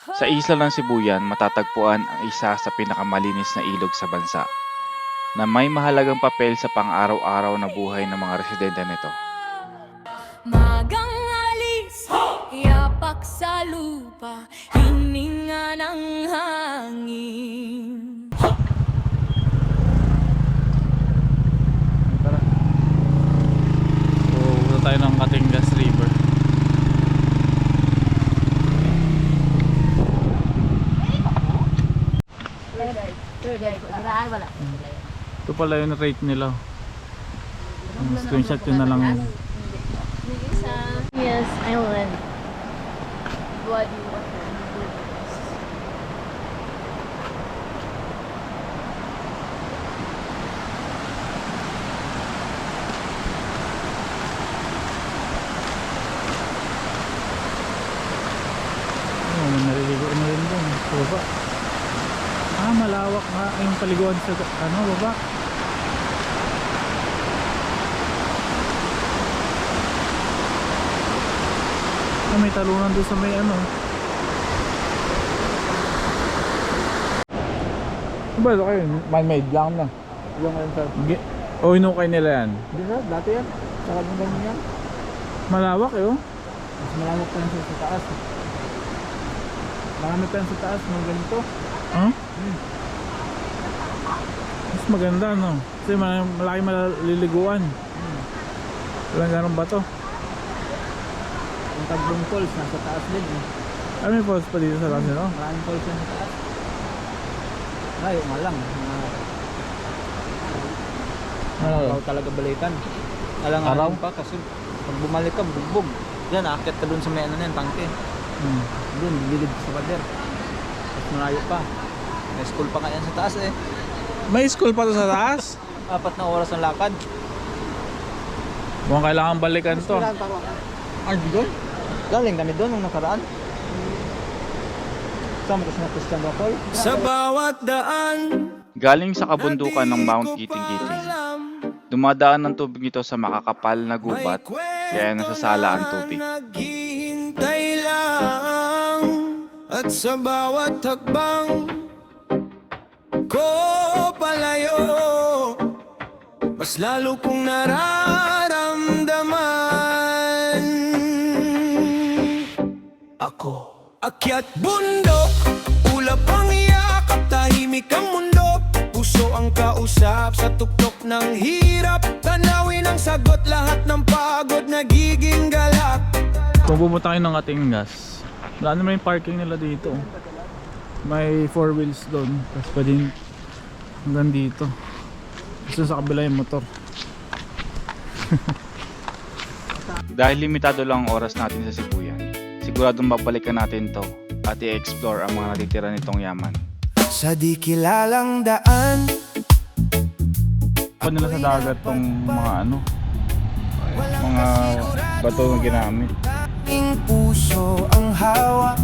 Sa isla ng Sibuyan, matatagpuan ang isa sa pinakamalinis na ilog sa bansa na may mahalagang papel sa pang-araw-araw na buhay ng mga residente nito. Magang alis, yapak sa lupa, hininga ng hangin. Tara. So, punta tayo ng Katingas River. Ito pala yung rate nila. Screenshot yun na lang. Yes, island. Bloody water. May naliligo na rin doon. Sa baba. Malawak nga yung paliguan sa baba. May talunan doon sa may Ba, kayo, man-made lang na. Yung ngayon sir. Inukay nila yan. Hindi sir, dati yan. Saka yung ganyan yan. Malawak eh. Mas malawak pa yan sir sa taas. Marami pa yan sa taas, mga ganito. Huh? Mas maganda kasi malaki maliliguan. Walang ganong bato. Yung Tagbong Falls, nasa taas din eh. May falls pa dito sa Lasino? Maraming falls yan sa taas. Ngayon nga lang. Ikaw talaga balikan. Alanganin pa kasi pag bumalik ka, bugbog. Yan, akit ka dun sa may tangke. Dun, gilid sa pader. Tapos malayo pa. May school pa nga yan sa taas eh. May school pa to sa taas? 4 na oras ng lakad. Mukhang kailangan balikan to. Di doon? Galing kami doon nung nakaraan. Sama ko sa Christian Rocol. Sa bawat daan, Galing sa kabundukan ng Mount Kiting-Kiting, dumadaan ng tubig nito sa makakapal na gubat, kaya nasasala ang tubig. naghihintay lang. At sa bawat hakbang ko palayo, mas lalo kong nararamdaman. Ako akyat bundok, ulap ang yakap, tahimik ang mundo. Puso ang kausap sa tuktok ng hirap, tanawin ang sagot, lahat ng pagod nagiging galak. Kung pumunta kayo ng Katingas, wala naman yung parking nila dito. May 4 wheels doon, tapos pwedeng hanggang dito. Gusto sa kabila yung motor. Dahil limitado lang ang oras natin sa Sibuyan, siguradong babalikan natin to at i-explore ang mga natitira nitong yaman. Sa di kilalang daan, Pa nila sa dagat tong mga mga bato na ginamit. aking puso ang hawak